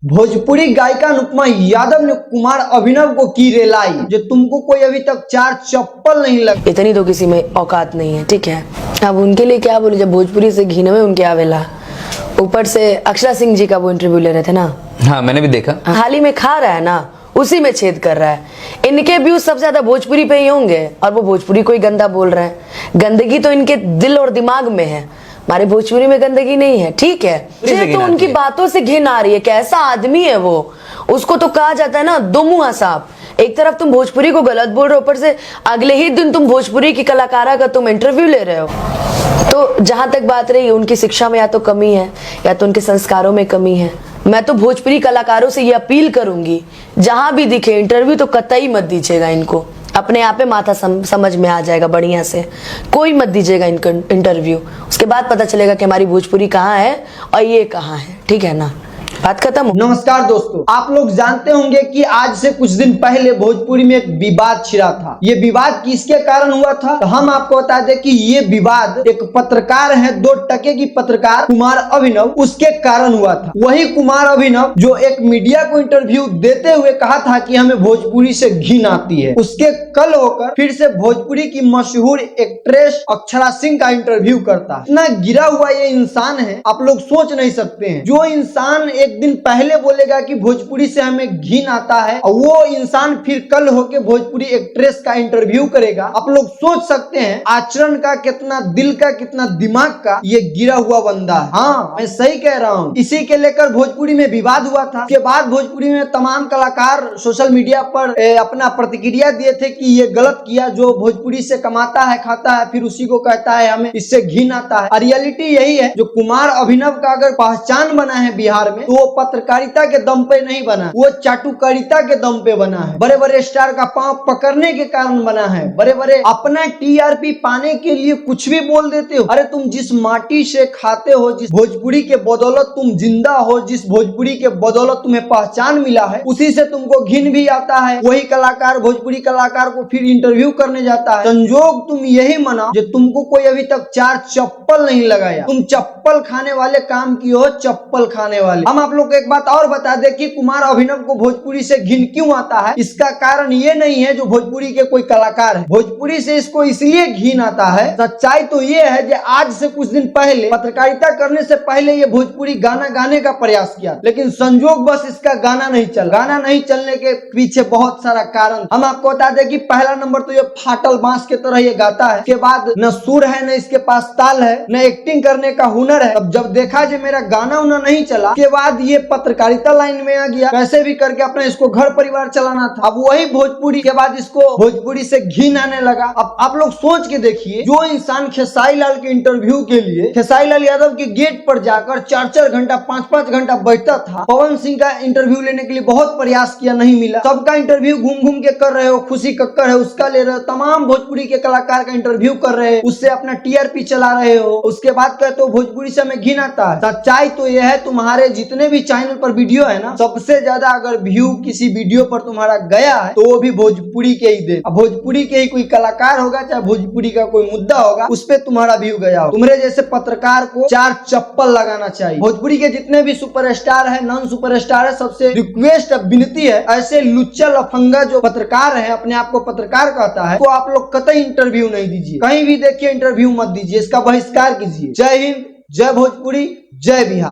भोजपुरी गायिका अनुपमा यादव ने कुमार अभिनव को की रेलाई, जो तुमको कोई अभी तक चार चप्पल नहीं लगे। इतनी तो किसी में औकात नहीं है, ठीक है। अब उनके लिए क्या बोले, जब भोजपुरी से घिने में उनके आवेला। ऊपर से अक्षरा सिंह जी का वो इंटरव्यू ले रहे थे ना। हाँ, मैंने भी देखा। हाल ही में खा रहा है ना, उसी में छेद कर रहा है। इनके व्यूज सबसे ज्यादा भोजपुरी पे ही होंगे, और वो भोजपुरी को ही गंदा बोल रहे हैं। गंदगी तो इनके दिल और दिमाग में है, हमारे भोजपुरी में गंदगी नहीं है, ठीक है। मुझे तो उनकी बातों से घिन आ रही है। कैसा आदमी है वो, उसको तो कहा जाता है ना दो मुंहा सांप। एक तरफ तुम भोजपुरी को गलत बोल रहे हो, ऊपर से अगले ही दिन तुम भोजपुरी की कलाकारा का तुम इंटरव्यू ले रहे हो। तो जहां तक बात रही, उनकी शिक्षा में या तो कमी है या तो उनके संस्कारों में कमी है। मैं तो भोजपुरी कलाकारों से ये अपील करूंगी, जहां भी दिखे इंटरव्यू तो कतई मत दीजिएगा इनको। अपने आप पे माथा समझ में आ जाएगा बढ़िया से। कोई मत दीजिएगा इनको इंटरव्यू, उसके बाद पता चलेगा कि हमारी भोजपुरी कहाँ है और ये कहाँ है, ठीक है ना। बात खत्म। नमस्कार दोस्तों, आप लोग जानते होंगे कि आज से कुछ दिन पहले भोजपुरी में एक विवाद छिड़ा था। ये विवाद किसके कारण हुआ था, तो हम आपको बता दें कि ये विवाद एक पत्रकार है, 2 टके की पत्रकार कुमार अभिनव, उसके कारण हुआ था। वही कुमार अभिनव जो एक मीडिया को इंटरव्यू देते हुए कहा था कि हमें भोजपुरी से घिन आती है, उसके कल होकर फिर से भोजपुरी की मशहूर एक्ट्रेस अक्षरा सिंह का इंटरव्यू करता है। इतना गिरा हुआ ये इंसान है, आप लोग सोच नहीं सकते हैं। जो इंसान एक दिन पहले बोलेगा कि भोजपुरी से हमें घिन आता है, और वो इंसान फिर कल होके भोजपुरी एक्ट्रेस का इंटरव्यू करेगा। आप लोग सोच सकते हैं आचरण का कितना, दिल का कितना, दिमाग का ये गिरा हुआ बंदा है। हाँ, मैं सही कह रहा हूँ। इसी के लेकर भोजपुरी में विवाद हुआ था। उसके बाद भोजपुरी में तमाम कलाकार सोशल मीडिया पर अपना प्रतिक्रिया दिए थे कि ये गलत किया, जो भोजपुरी से कमाता है खाता है फिर उसी को कहता है हमें इससे घिन आता है। रियलिटी यही है, जो कुमार अभिनव का अगर पहचान बना है बिहार में, तो वो पत्रकारिता के दम पे नहीं बना, वो चाटुकारिता के दम पे बना है। बड़े बड़े स्टार का पांव पकड़ने के कारण बना है। बड़े बड़े अपना टीआरपी पाने के लिए कुछ भी बोल देते हो। अरे तुम जिस माटी से खाते हो, जिस भोजपुरी के बदौलत तुम जिंदा हो, जिस भोजपुरी के बदौलत तुम्हें पहचान मिला है, उसी से तुमको घिन भी आता है। वही कलाकार भोजपुरी कलाकार को फिर इंटरव्यू करने जाता है। संजोग तुम यही मना जो तुमको कोई अभी तक 4 चप्पल नहीं लगाया। तुम चप्पल खाने वाले काम की हो, चप्पल खाने वाले। हम आप लोग को एक बात और बता दें कि कुमार अभिनव को भोजपुरी से घिन क्यों आता है। इसका कारण ये नहीं है जो भोजपुरी के कोई कलाकार है, भोजपुरी से इसको इसलिए घिन आता है। सच्चाई तो ये है कि आज से कुछ दिन पहले, पत्रकारिता करने से पहले, ये भोजपुरी गाना गाने का प्रयास किया, लेकिन संजोग बस इसका गाना नहीं चल। गाना नहीं चलने के पीछे बहुत सारा कारण। हम आपको बता दें कि पहला नंबर तो ये फाटल बांस के तरह ये गाता है। इसके बाद न सुर है, न इसके पास ताल है, न एक्टिंग करने का हुनर है। अब जब देखा जो मेरा गाना उना नहीं चला, के बाद ये पत्रकारिता लाइन में आ गया। कैसे भी करके अपना इसको घर परिवार चलाना था। अब वही भोजपुरी के बाद इसको भोजपुरी से घिन आने लगा। अब आप लोग सोच के देखिए, जो इंसान खेसारी लाल के इंटरव्यू के लिए खेसारी लाल यादव के गेट पर जाकर 4-4 घंटा 5-5 घंटा बैठता था, पवन सिंह का इंटरव्यू लेने के लिए बहुत प्रयास किया, नहीं मिला। सबका इंटरव्यू घूम घूम के कर रहे हो। खुशी कक्कर है उसका ले रहे हो, तमाम भोजपुरी के कलाकार का इंटरव्यू कर रहे हो, उससे अपना टीआरपी चला रहे हो। उसके बाद कहते हो भोजपुरी से हमें घिन आता है। सच्चाई तो यह है, तुम्हारे जितने भी चैनल पर वीडियो है ना, सबसे ज्यादा अगर व्यू किसी वीडियो पर तुम्हारा गया है तो वो भी भोजपुरी के ही दे। अब भोजपुरी के ही कोई कलाकार होगा, चाहे भोजपुरी का कोई मुद्दा होगा, उस पे तुम्हारा व्यू गया हो। तुम्हारे जैसे पत्रकार को 4 चप्पल लगाना चाहिए। भोजपुरी के जितने भी सुपरस्टार है, नॉन सुपरस्टार है, सबसे रिक्वेस्ट विनती है, ऐसे लुच्चा लफंगा जो पत्रकार है, अपने आप को पत्रकार कहता है, तो आप लोग कतई इंटरव्यू नहीं दीजिए। कहीं भी देखिए इंटरव्यू मत दीजिए, इसका बहिष्कार कीजिए। जय हिंद, जय भोजपुरी, जय बिहार।